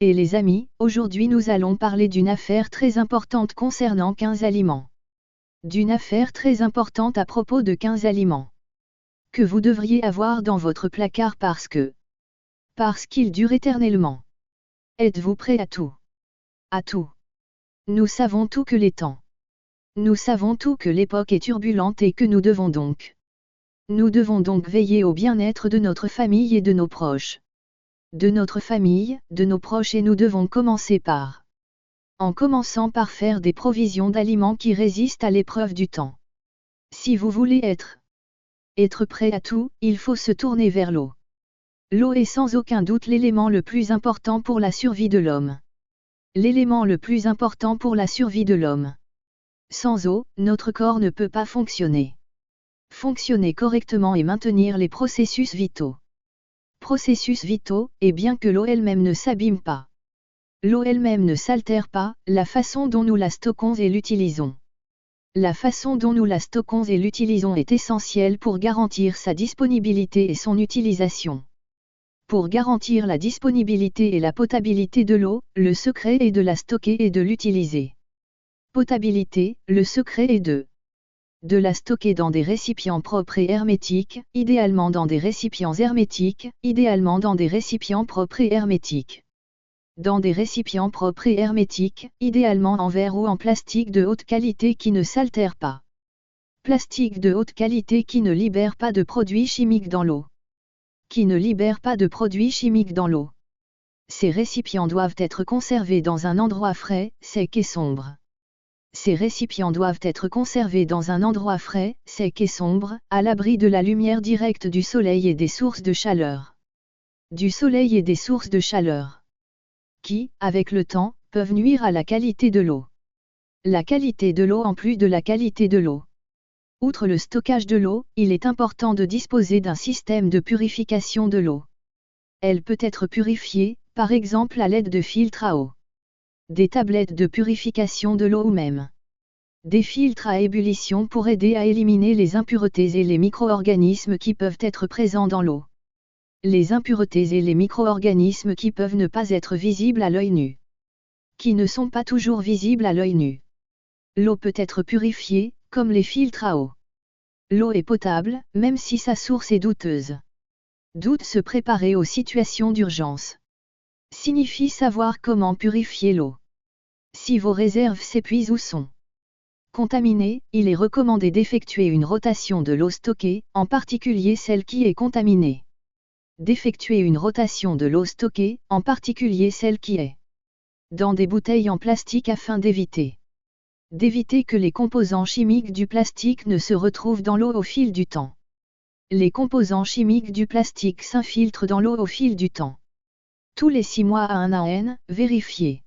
Et les amis, aujourd'hui nous allons parler d'une affaire très importante concernant 15 aliments. D'une affaire très importante à propos de 15 aliments. Que vous devriez avoir dans votre placard parce qu'ils durent éternellement. Êtes-vous prêt à tout? À tout. Nous savons tout que les temps. Nous savons tout que l'époque est turbulente et que nous devons donc veiller au bien-être de notre famille et de nos proches. De notre famille, de nos proches, et nous devons commencer en commençant par faire des provisions d'aliments qui résistent à l'épreuve du temps. Si vous voulez être prêt à tout, il faut se tourner vers l'eau. L'eau est sans aucun doute l'élément le plus important pour la survie de l'homme. L'élément le plus important pour la survie de l'homme. Sans eau, notre corps ne peut pas fonctionner. Fonctionner correctement et maintenir les processus vitaux. Processus vitaux, et bien que l'eau elle-même ne s'abîme pas. L'eau elle-même ne s'altère pas, la façon dont nous la stockons et l'utilisons. La façon dont nous la stockons et l'utilisons est essentielle pour garantir sa disponibilité et son utilisation. Pour garantir la disponibilité et la potabilité de l'eau, le secret est de la stocker et de l'utiliser. Potabilité, le secret est de la stocker dans des récipients propres et hermétiques, idéalement dans des récipients hermétiques, idéalement dans des récipients propres et hermétiques. Dans des récipients propres et hermétiques, idéalement en verre ou en plastique de haute qualité qui ne s'altère pas. Plastique de haute qualité qui ne libère pas de produits chimiques dans l'eau. Qui ne libère pas de produits chimiques dans l'eau. Ces récipients doivent être conservés dans un endroit frais, sec et sombre. Ces récipients doivent être conservés dans un endroit frais, sec et sombre, à l'abri de la lumière directe du soleil et des sources de chaleur. Du soleil et des sources de chaleur. Qui, avec le temps, peuvent nuire à la qualité de l'eau. La qualité de l'eau en plus de la qualité de l'eau. Outre le stockage de l'eau, il est important de disposer d'un système de purification de l'eau. Elle peut être purifiée, par exemple à l'aide de filtres à eau. Des tablettes de purification de l'eau ou même des filtres à ébullition pour aider à éliminer les impuretés et les micro-organismes qui peuvent être présents dans l'eau. Les impuretés et les micro-organismes qui peuvent ne pas être visibles à l'œil nu. Qui ne sont pas toujours visibles à l'œil nu. L'eau peut être purifiée, comme les filtres à eau. L'eau est potable, même si sa source est douteuse. Doute se préparer aux situations d'urgence. Signifie savoir comment purifier l'eau. Si vos réserves s'épuisent ou sont contaminées, il est recommandé d'effectuer une rotation de l'eau stockée, en particulier celle qui est contaminée. D'effectuer une rotation de l'eau stockée, en particulier celle qui est dans des bouteilles en plastique afin d'éviter que les composants chimiques du plastique ne se retrouvent dans l'eau au fil du temps. Les composants chimiques du plastique s'infiltrent dans l'eau au fil du temps. Tous les 6 mois à un an, vérifiez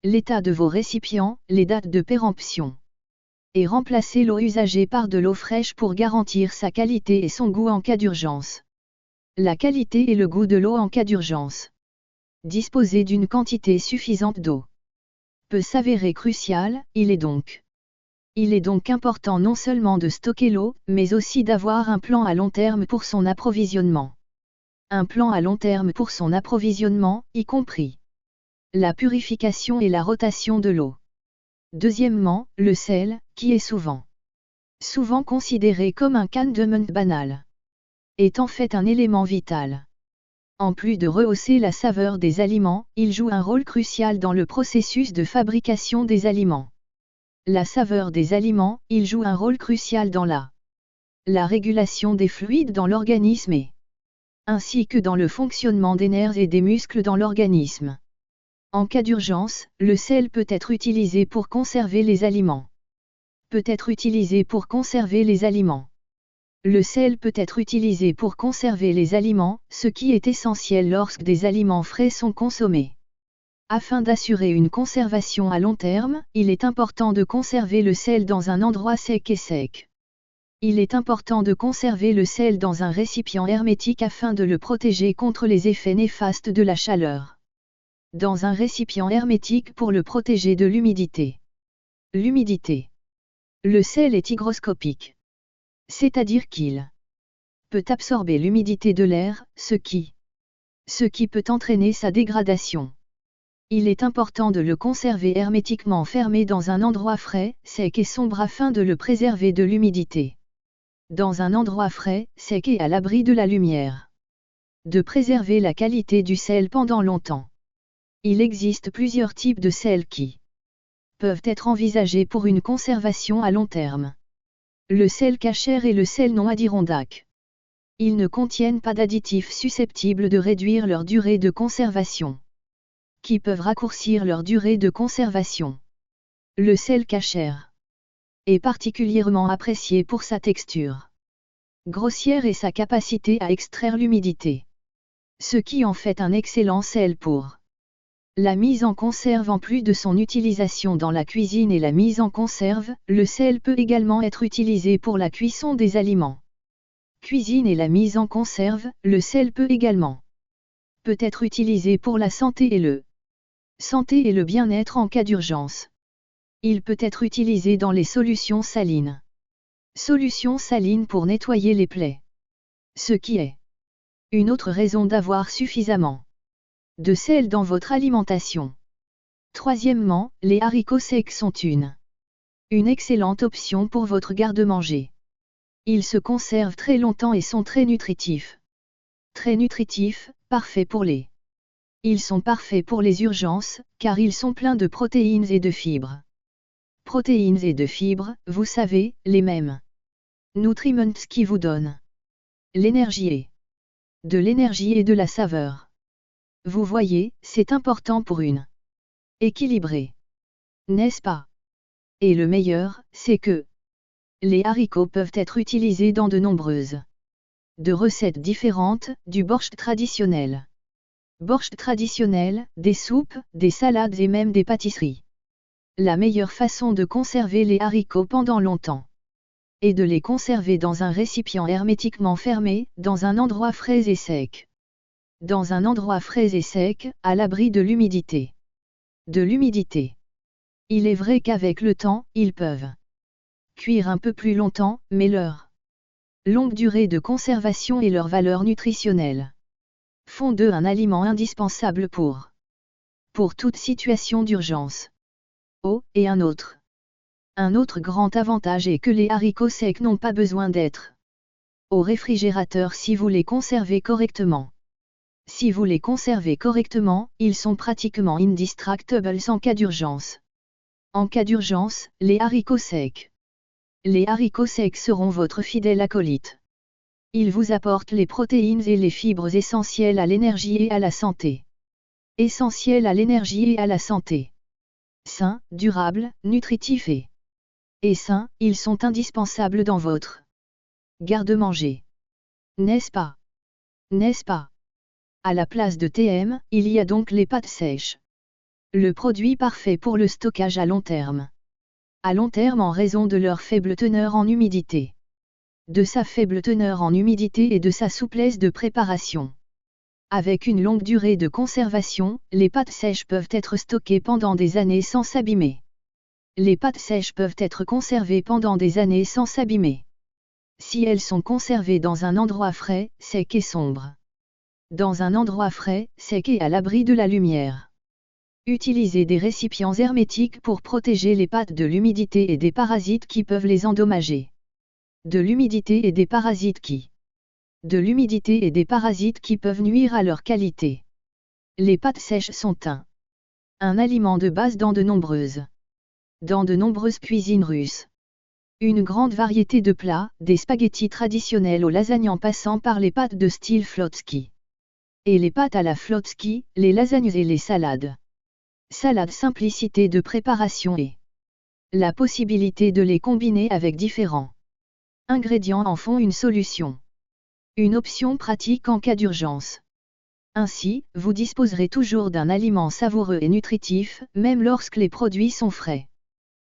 l'état de vos récipients, les dates de péremption. Et remplacez l'eau usagée par de l'eau fraîche pour garantir sa qualité et son goût en cas d'urgence. La qualité et le goût de l'eau en cas d'urgence. Disposer d'une quantité suffisante d'eau peut s'avérer crucial, il est donc important non seulement de stocker l'eau, mais aussi d'avoir un plan à long terme pour son approvisionnement. Un plan à long terme pour son approvisionnement, y compris la purification et la rotation de l'eau. Deuxièmement, le sel, qui est souvent considéré comme un condiment banal, est en fait un élément vital. En plus de rehausser la saveur des aliments, il joue un rôle crucial dans le processus de fabrication des aliments. La saveur des aliments, il joue un rôle crucial dans la régulation des fluides dans l'organisme ainsi que dans le fonctionnement des nerfs et des muscles dans l'organisme. En cas d'urgence, le sel peut être utilisé pour conserver les aliments. Le sel peut être utilisé pour conserver les aliments, ce qui est essentiel lorsque des aliments frais sont consommés. Afin d'assurer une conservation à long terme, il est important de conserver le sel dans un endroit sec et sec. Il est important de conserver le sel dans un récipient hermétique afin de le protéger contre les effets néfastes de la chaleur. Dans un récipient hermétique pour le protéger de l'humidité. L'humidité. Le sel est hygroscopique. C'est-à-dire qu'il peut absorber l'humidité de l'air, ce qui peut entraîner sa dégradation. Il est important de le conserver hermétiquement fermé dans un endroit frais, sec et sombre afin de le préserver de l'humidité. Dans un endroit frais, sec et à l'abri de la lumière. De préserver la qualité du sel pendant longtemps. Il existe plusieurs types de sel qui peuvent être envisagés pour une conservation à long terme. Le sel cachère et le sel non adirondaque. Ils ne contiennent pas d'additifs susceptibles de réduire leur durée de conservation. Qui peuvent raccourcir leur durée de conservation. Le sel cachère est particulièrement apprécié pour sa texture grossière et sa capacité à extraire l'humidité. Ce qui en fait un excellent sel pour la mise en conserve. En plus de son utilisation dans la cuisine et la mise en conserve, le sel peut également être utilisé pour la cuisson des aliments. Cuisine et la mise en conserve, le sel peut également être utilisé pour la santé et le bien-être en cas d'urgence. Il peut être utilisé dans les solutions salines. Solutions salines pour nettoyer les plaies. Ce qui est une autre raison d'avoir suffisamment de sel dans votre alimentation. Troisièmement, les haricots secs sont une excellente option pour votre garde-manger. Ils se conservent très longtemps et sont très nutritifs. Très nutritifs, parfaits pour les. Ils sont parfaits pour les urgences, car ils sont pleins de protéines et de fibres. Protéines et de fibres, vous savez, les mêmes nutriments qui vous donnent l'énergie et de la saveur. Vous voyez, c'est important pour une équilibrée. N'est-ce pas? Et le meilleur, c'est que les haricots peuvent être utilisés dans de nombreuses recettes différentes, du borscht traditionnel. Borscht traditionnel, des soupes, des salades et même des pâtisseries. La meilleure façon de conserver les haricots pendant longtemps est de les conserver dans un récipient hermétiquement fermé, dans un endroit frais et sec. Dans un endroit frais et sec, à l'abri de l'humidité. Il est vrai qu'avec le temps, ils peuvent cuire un peu plus longtemps, mais leur longue durée de conservation et leur valeur nutritionnelle font d'eux un aliment indispensable pour toute situation d'urgence. Oh, et un autre grand avantage est que les haricots secs n'ont pas besoin d'être au réfrigérateur si vous les conservez correctement. Si vous les conservez correctement, ils sont pratiquement indestructibles en cas d'urgence. En cas d'urgence, les haricots secs. Les haricots secs seront votre fidèle acolyte. Ils vous apportent les protéines et les fibres essentielles à l'énergie et à la santé. Essentielles à l'énergie et à la santé. Sains, durables, nutritifs et sains, ils sont indispensables dans votre garde-manger. N'est-ce pas? N'est-ce pas? À la place de TM, il y a donc les pâtes sèches. Le produit parfait pour le stockage à long terme. À long terme en raison de leur faible teneur en humidité. De sa faible teneur en humidité et de sa souplesse de préparation. Avec une longue durée de conservation, les pâtes sèches peuvent être stockées pendant des années sans s'abîmer. Les pâtes sèches peuvent être conservées pendant des années sans s'abîmer. Si elles sont conservées dans un endroit frais, sec et sombre. Dans un endroit frais, sec et à l'abri de la lumière. Utilisez des récipients hermétiques pour protéger les pâtes de l'humidité et des parasites qui peuvent les endommager. De l'humidité et des parasites qui peuvent nuire à leur qualité. Les pâtes sèches sont un aliment de base dans de nombreuses cuisines russes. Une grande variété de plats, des spaghettis traditionnels aux lasagnes en passant par les pâtes de style flotsky. Et les pâtes à la flotsky, les lasagnes et les salades. Salade simplicité de préparation et la possibilité de les combiner avec différents ingrédients en font une solution. Une option pratique en cas d'urgence. Ainsi, vous disposerez toujours d'un aliment savoureux et nutritif, même lorsque les produits sont frais.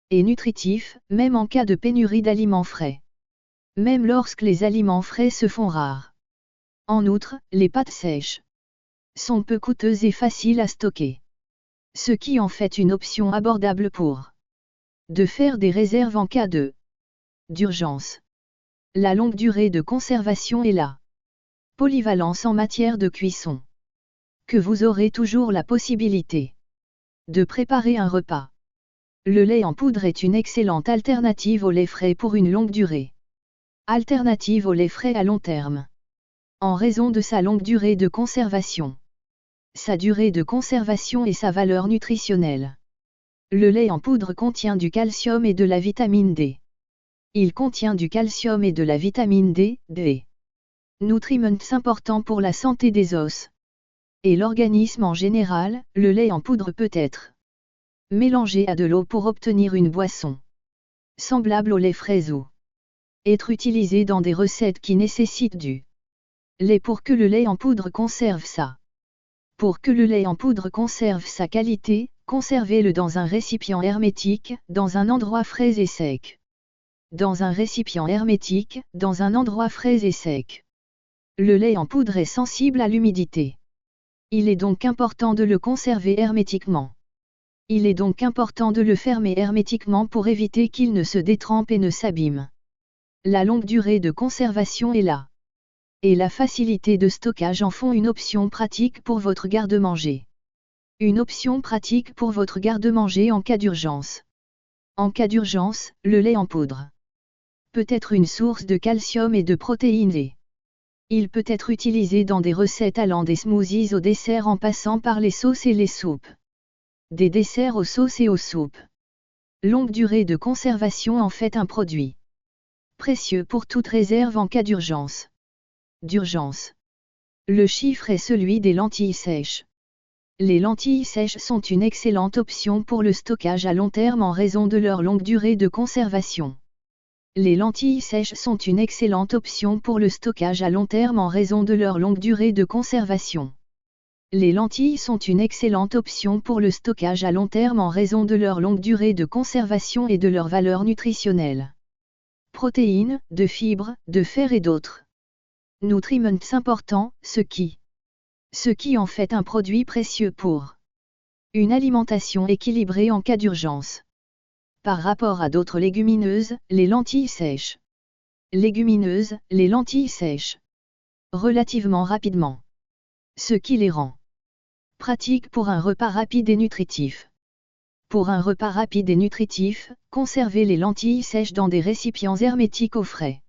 Et nutritif, même en cas de pénurie d'aliments frais. Même lorsque les aliments frais se font rares. En outre, les pâtes sèches sont peu coûteuses et faciles à stocker. Ce qui en fait une option abordable pour de faire des réserves en cas d'urgence. La longue durée de conservation et la polyvalence en matière de cuisson. Que vous aurez toujours la possibilité De préparer un repas. Le lait en poudre est une excellente alternative au lait frais pour une longue durée. Alternative au lait frais à long terme. En raison de sa longue durée de conservation. Sa durée de conservation et sa valeur nutritionnelle. Le lait en poudre contient du calcium et de la vitamine D. Il contient du calcium et de la vitamine D, D. Nutriments importants pour la santé des os. Et l'organisme en général, le lait en poudre peut être mélangé à de l'eau pour obtenir une boisson semblable au lait frais ou être utilisé dans des recettes qui nécessitent du lait pour que le lait en poudre conserve sa. Pour que le lait en poudre conserve sa qualité, conservez-le dans un récipient hermétique, dans un endroit frais et sec. Dans un récipient hermétique, dans un endroit frais et sec. Le lait en poudre est sensible à l'humidité. Il est donc important de le conserver hermétiquement. Il est donc important de le fermer hermétiquement pour éviter qu'il ne se détrempe et ne s'abîme. La longue durée de conservation est là. Et la facilité de stockage en font une option pratique pour votre garde-manger. Une option pratique pour votre garde-manger en cas d'urgence. En cas d'urgence, le lait en poudre peut être une source de calcium et de protéines et il peut être utilisé dans des recettes allant des smoothies au dessert en passant par les sauces et les soupes. Des desserts aux sauces et aux soupes. Longue durée de conservation en fait un produit précieux pour toute réserve en cas d'urgence. D'urgence. Le chiffre est celui des lentilles sèches. Les lentilles sèches sont une excellente option pour le stockage à long terme en raison de leur longue durée de conservation. Les lentilles sèches sont une excellente option pour le stockage à long terme en raison de leur longue durée de conservation. Les lentilles sont une excellente option pour le stockage à long terme en raison de leur longue durée de conservation et de leur valeur nutritionnelle. Protéines, de fibres, de fer et d'autres nutriments importants, ce qui en fait un produit précieux pour une alimentation équilibrée en cas d'urgence. Par rapport à d'autres légumineuses, les lentilles sèches. Légumineuses, les lentilles sèches. Relativement rapidement. Ce qui les rend pratiques pour un repas rapide et nutritif. Pour un repas rapide et nutritif, conservez les lentilles sèches dans des récipients hermétiques au frais.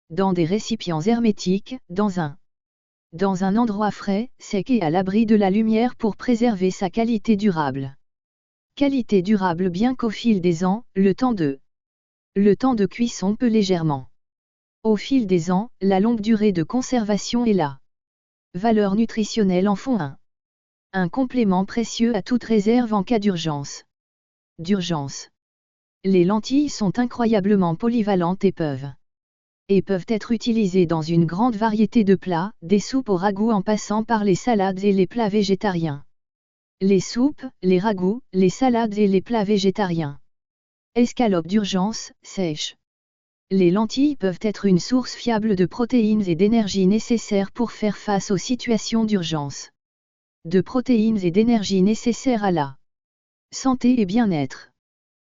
Dans des récipients hermétiques, dans un endroit frais, sec et à l'abri de la lumière pour préserver sa qualité durable. Qualité durable bien qu'au fil des ans, le temps de cuisson peut légèrement. Au fil des ans, la longue durée de conservation et la valeur nutritionnelle en font un complément précieux à toute réserve en cas d'urgence. Les lentilles sont incroyablement polyvalentes et peuvent être utilisées dans une grande variété de plats, des soupes au ragoût en passant par les salades et les plats végétariens. Les soupes, les ragoûts, les salades et les plats végétariens. Escalopes d'urgence, sèches. Les lentilles peuvent être une source fiable de protéines et d'énergie nécessaires pour faire face aux situations d'urgence. De protéines et d'énergie nécessaires à la santé et bien-être.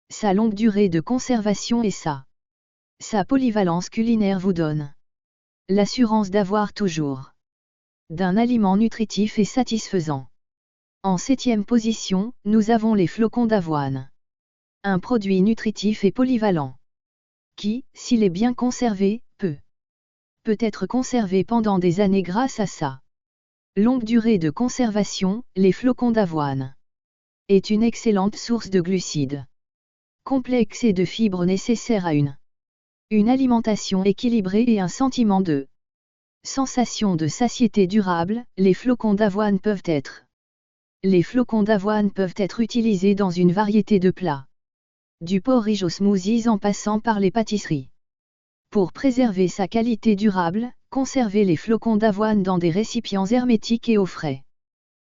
Sa longue durée de conservation et sa polyvalence culinaire vous donne l'assurance d'avoir toujours d'un aliment nutritif et satisfaisant. En 7e position, nous avons les flocons d'avoine. Un produit nutritif et polyvalent. Qui, s'il est bien conservé, peut être conservé pendant des années grâce à sa longue durée de conservation. Les flocons d'avoine est une excellente source de glucides complexes et de fibres nécessaires à une alimentation équilibrée et un sentiment de sensation de satiété durable. Les flocons d'avoine peuvent être utilisés dans une variété de plats. Du porridge aux smoothies en passant par les pâtisseries. Pour préserver sa qualité durable, conservez les flocons d'avoine dans des récipients hermétiques et au frais.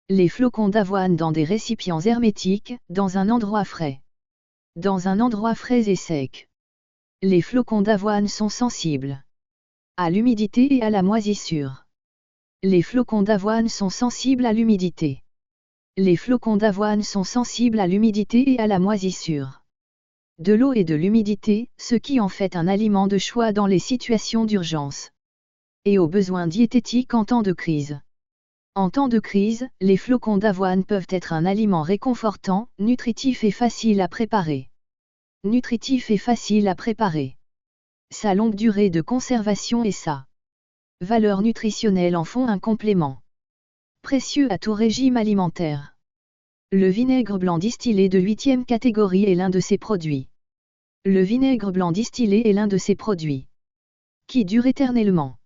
Les flocons d'avoine dans des récipients hermétiques, dans un endroit frais. Dans un endroit frais et sec. Les flocons d'avoine sont sensibles à l'humidité et à la moisissure. Les flocons d'avoine sont sensibles à l'humidité. Les flocons d'avoine sont sensibles à l'humidité et à la moisissure. De l'eau et de l'humidité, ce qui en fait un aliment de choix dans les situations d'urgence. Et aux besoins diététiques en temps de crise. En temps de crise, les flocons d'avoine peuvent être un aliment réconfortant, nutritif et facile à préparer. Nutritif et facile à préparer. Sa longue durée de conservation et sa valeur nutritionnelle en font un complément précieux à tout régime alimentaire. Le vinaigre blanc distillé de 8e catégorie est l'un de ces produits. Le vinaigre blanc distillé est l'un de ces produits qui dure éternellement.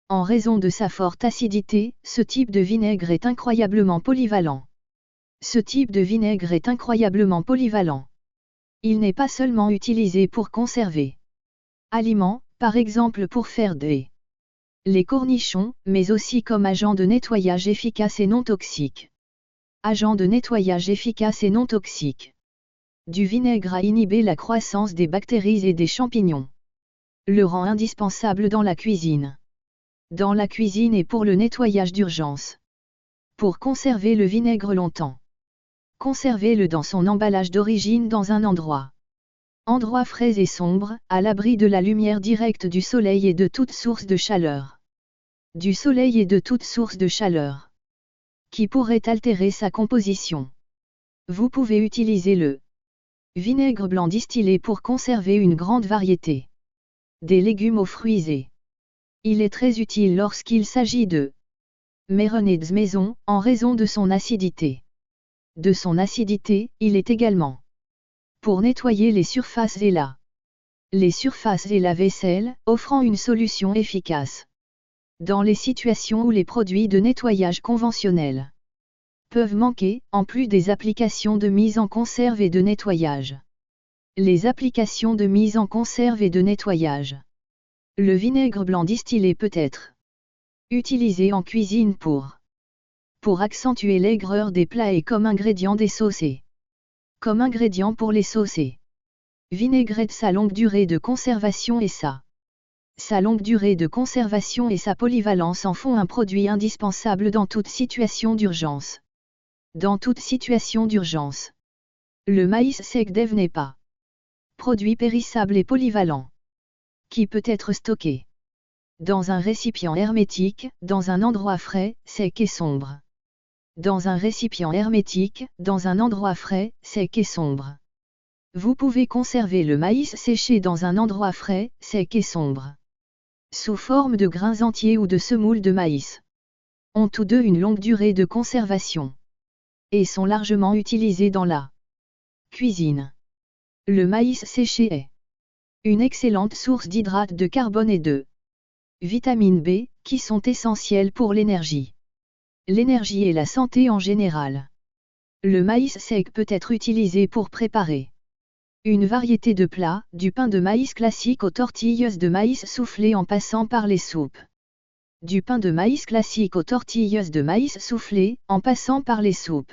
En raison de sa forte acidité, ce type de vinaigre est incroyablement polyvalent. Ce type de vinaigre est incroyablement polyvalent. Il n'est pas seulement utilisé pour conserver aliments, par exemple pour faire les cornichons, mais aussi comme agent de nettoyage efficace et non toxique. Agent de nettoyage efficace et non toxique. Du vinaigre a inhibé la croissance des bactéries et des champignons. Le rend indispensable dans la cuisine. Dans la cuisine et pour le nettoyage d'urgence. Pour conserver le vinaigre longtemps. Conservez-le dans son emballage d'origine dans un endroit frais et sombre, à l'abri de la lumière directe du soleil et de toute source de chaleur. Du soleil et de toute source de chaleur. Qui pourrait altérer sa composition. Vous pouvez utiliser le vinaigre blanc distillé pour conserver une grande variété des légumes aux fruits et il est très utile lorsqu'il s'agit de marinades maison, en raison de son acidité. De son acidité, il est également pour nettoyer les surfaces et la vaisselle, offrant une solution efficace. Dans les situations où les produits de nettoyage conventionnels peuvent manquer, en plus des applications de mise en conserve et de nettoyage. Les applications de mise en conserve et de nettoyage. Le vinaigre blanc distillé peut être utilisé en cuisine pour accentuer l'aigreur des plats et comme ingrédient des sauces et comme ingrédient pour les sauces et vinaigrette. Sa longue durée de conservation et sa longue durée de conservation et sa polyvalence en font un produit indispensable dans toute situation d'urgence. Dans toute situation d'urgence. Le maïs sec d'Ève n'est pas produit périssable et polyvalent. Qui peut être stocké dans un récipient hermétique, dans un endroit frais, sec et sombre. Dans un récipient hermétique, dans un endroit frais, sec et sombre. Vous pouvez conserver le maïs séché dans un endroit frais, sec et sombre. Sous forme de grains entiers ou de semoules de maïs. Ont tous deux une longue durée de conservation. Et sont largement utilisés dans la cuisine. Le maïs séché est une excellente source d'hydrates de carbone et de vitamine B, qui sont essentielles pour l'énergie. L'énergie et la santé en général. Le maïs sec peut être utilisé pour préparer une variété de plats, du pain de maïs classique aux tortillas de maïs soufflées en passant par les soupes. Du pain de maïs classique aux tortillas de maïs soufflées, en passant par les soupes.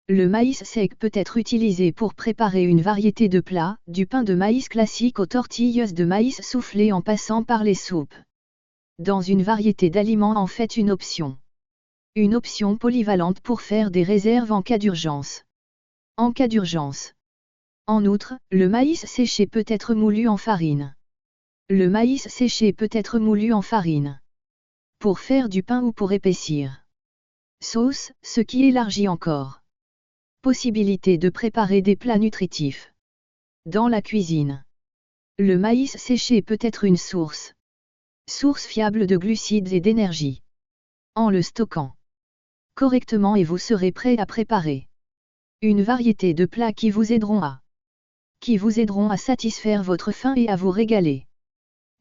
Le maïs sec peut être utilisé pour préparer une variété de plats, du pain de maïs classique aux tortillas de maïs soufflées en passant par les soupes. Dans une variété d'aliments en fait une option. Une option polyvalente pour faire des réserves en cas d'urgence. En cas d'urgence. En outre, le maïs séché peut être moulu en farine. Le maïs séché peut être moulu en farine. Pour faire du pain ou pour épaissir. Sauce, ce qui élargit encore. Possibilité de préparer des plats nutritifs. Dans la cuisine. Le maïs séché peut être une source fiable de glucides et d'énergie. En le stockant correctement et vous serez prêt à préparer une variété de plats qui vous aideront à satisfaire votre faim et à vous régaler.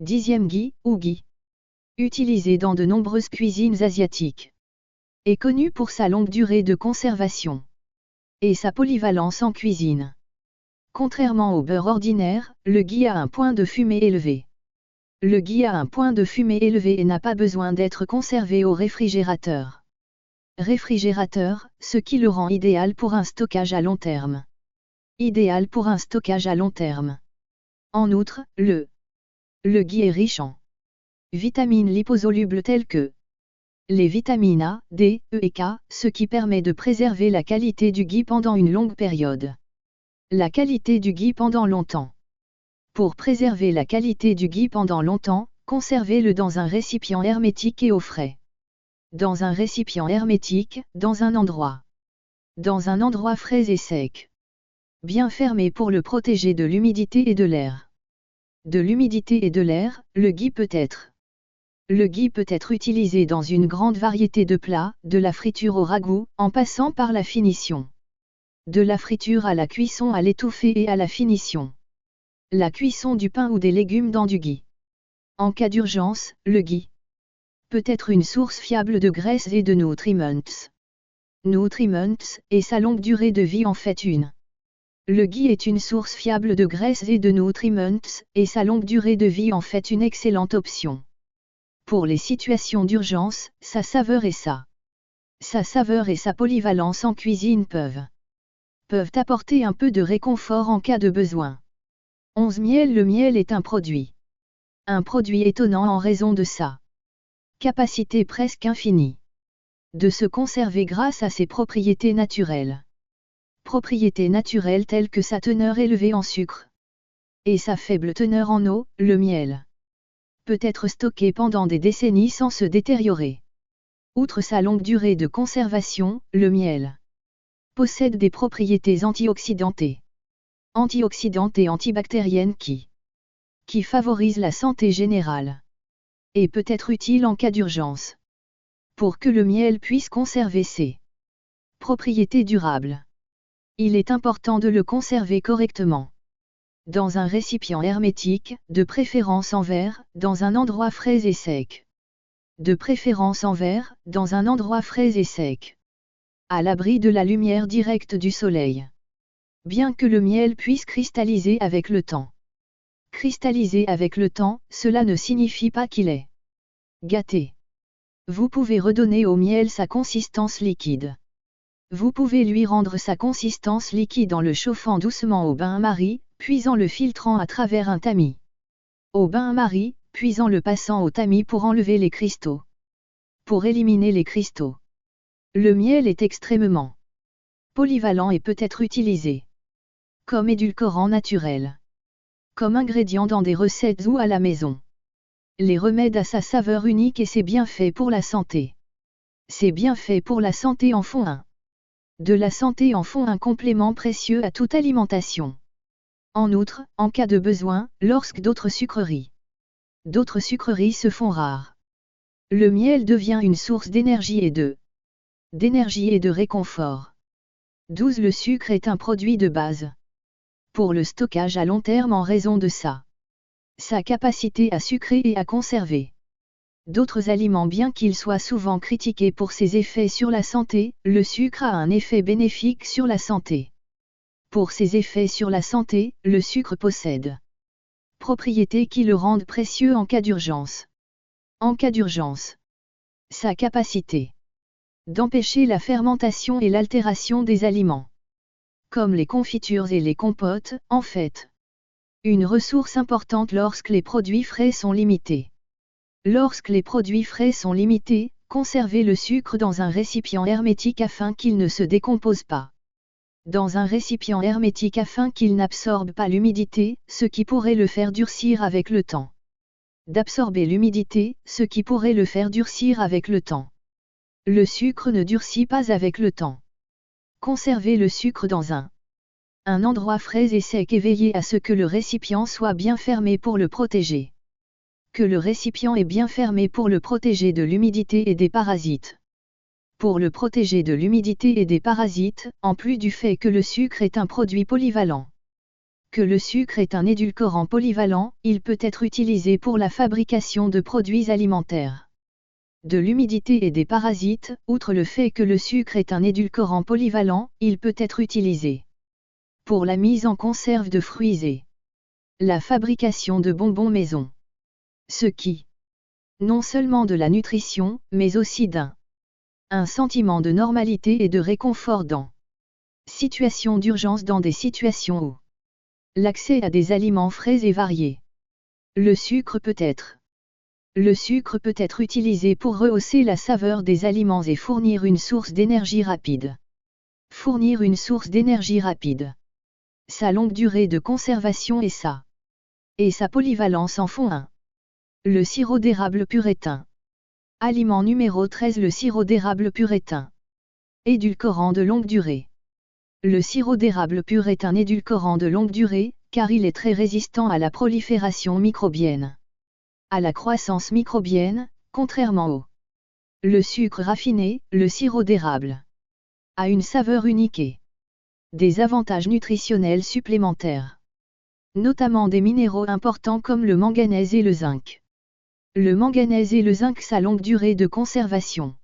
10e ghee, ou ghee. Utilisé dans de nombreuses cuisines asiatiques. Est connu pour sa longue durée de conservation. Et sa polyvalence en cuisine. Contrairement au beurre ordinaire, le ghee a un point de fumée élevé. Le ghee a un point de fumée élevé et n'a pas besoin d'être conservé au réfrigérateur. Ce qui le rend idéal pour un stockage à long terme. Idéal pour un stockage à long terme. En outre, le ghee est riche en vitamines liposolubles telles que les vitamines A, D, E et K, ce qui permet de préserver la qualité du ghee pendant une longue période. La qualité du ghee pendant longtemps. Pour préserver la qualité du ghee pendant longtemps, conservez-le dans un récipient hermétique et au frais. Dans un récipient hermétique, dans un endroit frais et sec. Bien fermé pour le protéger de l'humidité et de l'air. De l'humidité et de l'air, le ghee peut être utilisé dans une grande variété de plats, de la friture au ragoût, en passant par la finition. De la friture à la cuisson à l'étouffée et à la finition. La cuisson du pain ou des légumes dans du ghee. En cas d'urgence, le ghee peut être une source fiable de graisse et de nutriments. Et sa longue durée de vie en fait une. Le ghee est une source fiable de graisse et de nutriments, et sa longue durée de vie en fait une excellente option. Pour les situations d'urgence, sa saveur et sa polyvalence en cuisine peuvent apporter un peu de réconfort en cas de besoin. 11 Miel. Le miel est un produit étonnant en raison de sa capacité presque infinie de se conserver grâce à ses propriétés naturelles. Propriétés naturelles telles que sa teneur élevée en sucre et sa faible teneur en eau. Le miel peut être stocké pendant des décennies sans se détériorer. Outre sa longue durée de conservation, le miel possède des propriétés antioxydantes et antibactériennes qui favorisent la santé générale et peut être utile en cas d'urgence. Pour que le miel puisse conserver ses propriétés durables, il est important de le conserver correctement. Dans un récipient hermétique, de préférence en verre, dans un endroit frais et sec. De préférence en verre, dans un endroit frais et sec. À l'abri de la lumière directe du soleil. Bien que le miel puisse cristalliser avec le temps. Cristalliser avec le temps, cela ne signifie pas qu'il est gâté. Vous pouvez redonner au miel sa consistance liquide. Vous pouvez lui rendre sa consistance liquide en le chauffant doucement au bain-marie, puis en le filtrant à travers un tamis. Au bain-marie, puis en le passant au tamis pour enlever les cristaux. Pour éliminer les cristaux. Le miel est extrêmement polyvalent et peut être utilisé comme édulcorant naturel. Comme ingrédient dans des recettes ou à la maison. Les remèdes à sa saveur unique et ses bienfaits pour la santé. Ses bienfaits pour la santé en font de la santé en font un complément précieux à toute alimentation. En outre, en cas de besoin, lorsque d'autres sucreries se font rares, le miel devient une source d'énergie et de réconfort. 12 Le sucre est un produit de base pour le stockage à long terme en raison de sa capacité à sucrer et à conserver d'autres aliments. Bien qu'il soit souvent critiqué pour ses effets sur la santé, le sucre a un effet bénéfique sur la santé. Pour ses effets sur la santé, le sucre possède propriétés qui le rendent précieux en cas d'urgence. En cas d'urgence, sa capacité d'empêcher la fermentation et l'altération des aliments, comme les confitures et les compotes, en fait une ressource importante lorsque les produits frais sont limités. Lorsque les produits frais sont limités, conservez le sucre dans un récipient hermétique afin qu'il ne se décompose pas. Dans un récipient hermétique afin qu'il n'absorbe pas l'humidité, ce qui pourrait le faire durcir avec le temps. D'absorber l'humidité, ce qui pourrait le faire durcir avec le temps. Le sucre ne durcit pas avec le temps. Conservez le sucre dans un endroit frais et sec et veillez à ce que le récipient soit bien fermé pour le protéger. Que le récipient est bien fermé pour le protéger de l'humidité et des parasites. Pour le protéger de l'humidité et des parasites, en plus du fait que le sucre est un produit polyvalent. Que le sucre est un édulcorant polyvalent, il peut être utilisé pour la fabrication de produits alimentaires. De l'humidité et des parasites, outre le fait que le sucre est un édulcorant polyvalent, il peut être utilisé pour la mise en conserve de fruits et la fabrication de bonbons maison. Ce qui, non seulement de la nutrition, mais aussi un sentiment de normalité et de réconfort dans situations d'urgence, dans des situations où l'accès à des aliments frais et variés. Le sucre peut être utilisé pour rehausser la saveur des aliments et fournir une source d'énergie rapide. Sa longue durée de conservation et sa polyvalence en font un. Le sirop d'érable pur est Aliment numéro 13, le sirop d'érable pur est un édulcorant de longue durée. Le sirop d'érable pur est un édulcorant de longue durée, car il est très résistant à la prolifération microbienne. À la croissance microbienne, contrairement au le sucre raffiné, le sirop d'érable a une saveur unique et des avantages nutritionnels supplémentaires. Notamment des minéraux importants comme le manganèse et le zinc. Le manganèse et le zinc, sa longue durée de conservation,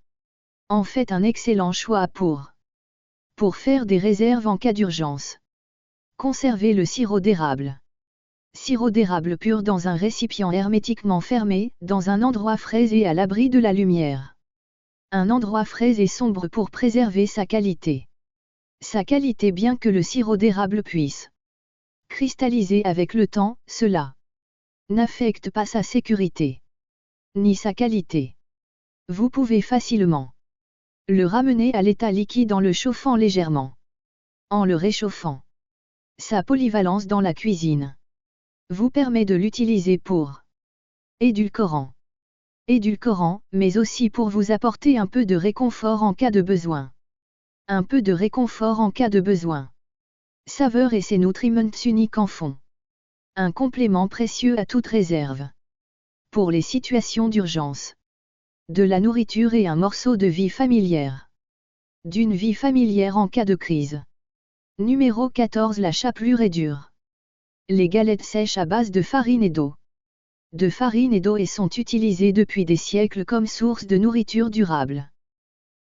en fait un excellent choix pour faire des réserves en cas d'urgence. Conservez le sirop d'érable. Sirop d'érable pur dans un récipient hermétiquement fermé, dans un endroit frais et à l'abri de la lumière. Un endroit frais et sombre pour préserver sa qualité. Sa qualité, bien que le sirop d'érable puisse cristalliser avec le temps, cela n'affecte pas sa sécurité, ni sa qualité. Vous pouvez facilement le ramener à l'état liquide en le chauffant légèrement. En le réchauffant. Sa polyvalence dans la cuisine vous permet de l'utiliser pour édulcorant, mais aussi pour vous apporter un peu de réconfort en cas de besoin. Un peu de réconfort en cas de besoin. Saveur et ses nutriments uniques en font un complément précieux à toute réserve. Pour les situations d'urgence. De la nourriture et un morceau de vie familière. D'une vie familière en cas de crise. Numéro 14, la chapelure est dure. Les galettes sèches à base de farine et d'eau. De farine et d'eau et sont utilisées depuis des siècles comme source de nourriture durable.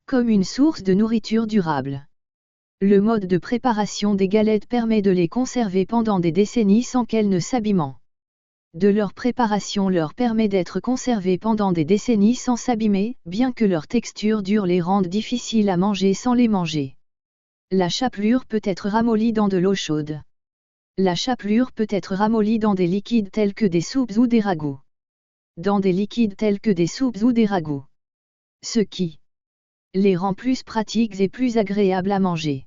Comme une source de nourriture durable. Le mode de préparation des galettes permet de les conserver pendant des décennies sans qu'elles ne s'abîment. De leur préparation leur permet d'être conservées pendant des décennies sans s'abîmer, bien que leur texture dure les rende difficiles à manger sans les manger. La chapelure peut être ramollie dans de l'eau chaude. La chapelure peut être ramollie dans des liquides tels que des soupes ou des ragoûts. Dans des liquides tels que des soupes ou des ragoûts. Ce qui les rend plus pratiques et plus agréables à manger.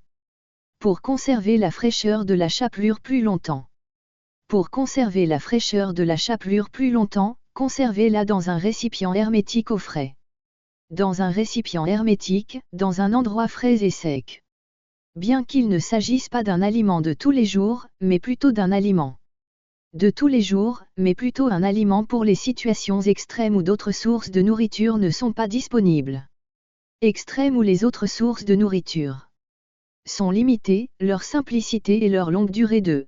Pour conserver la fraîcheur de la chapelure plus longtemps. Pour conserver la fraîcheur de la chapelure plus longtemps, conservez-la dans un récipient hermétique au frais. Dans un récipient hermétique, dans un endroit frais et sec. Bien qu'il ne s'agisse pas d'un aliment de tous les jours, mais plutôt d'un aliment de tous les jours, mais plutôt un aliment pour les situations extrêmes où d'autres sources de nourriture ne sont pas disponibles. Extrêmes où les autres sources de nourriture sont limitées, leur simplicité et leur longue durée de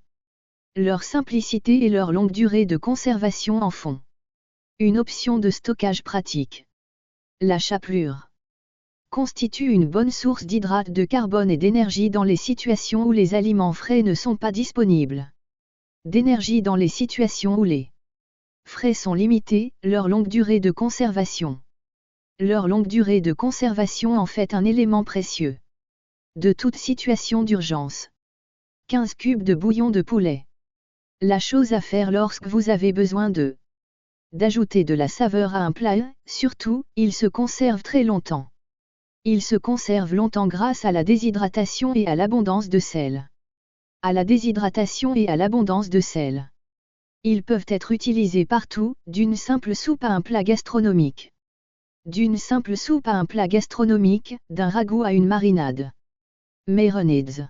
conservation en font une option de stockage pratique. La chapelure constitue une bonne source d'hydrates de carbone et d'énergie dans les situations où les aliments frais ne sont pas disponibles. D'énergie dans les situations où les frais sont limités, leur longue durée de conservation. Leur longue durée de conservation en fait un élément précieux. De toute situation d'urgence. 15 cubes de bouillon de poulet. La chose à faire lorsque vous avez besoin d'ajouter de la saveur à un plat, surtout, il se conserve très longtemps. Il se conserve longtemps grâce à la déshydratation et à l'abondance de sel. À la déshydratation et à l'abondance de sel. Ils peuvent être utilisés partout, d'une simple soupe à un plat gastronomique. D'une simple soupe à un plat gastronomique, d'un ragoût à une marinade. Marinades.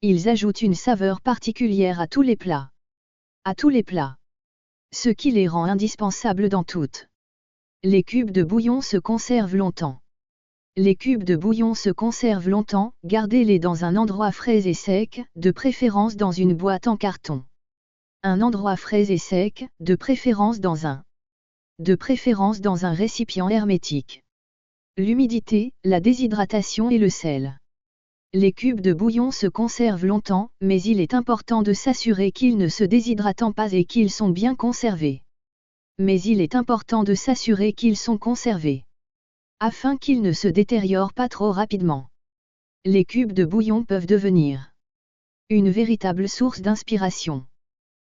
Ils ajoutent une saveur particulière à tous les plats. À tous les plats. Ce qui les rend indispensables dans toutes. Les cubes de bouillon se conservent longtemps. Les cubes de bouillon se conservent longtemps, gardez-les dans un endroit frais et sec, de préférence dans une boîte en carton. Un endroit frais et sec, de préférence dans un récipient hermétique. L'humidité, la déshydratation et le sel. Les cubes de bouillon se conservent longtemps, mais il est important de s'assurer qu'ils ne se déshydratent pas et qu'ils sont bien conservés. Afin qu'ils ne se détériorent pas trop rapidement. Les cubes de bouillon peuvent devenir une véritable source d'inspiration.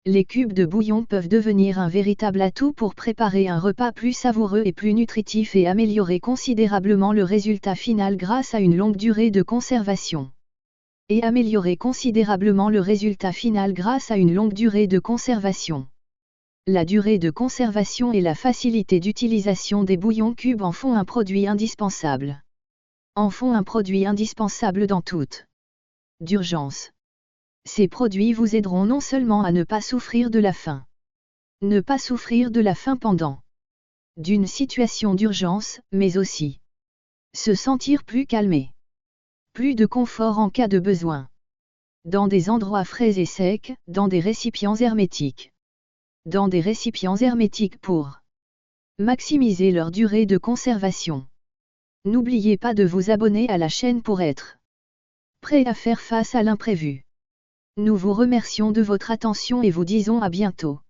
Les cubes de bouillon peuvent devenir un véritable atout pour préparer un repas plus savoureux et plus nutritif et améliorer considérablement le résultat final grâce à une longue durée de conservation. La durée de conservation et la facilité d'utilisation des bouillons cubes en font un produit indispensable. En font un produit indispensable dans toute d'urgence. Ces produits vous aideront non seulement à ne pas souffrir de la faim. Ne pas souffrir de la faim pendant d'une situation d'urgence, mais aussi se sentir plus calmé. Plus de confort en cas de besoin. Dans des endroits frais et secs, dans des récipients hermétiques. Dans des récipients hermétiques pour maximiser leur durée de conservation. N'oubliez pas de vous abonner à la chaîne pour être prêt à faire face à l'imprévu. Nous vous remercions de votre attention et vous disons à bientôt.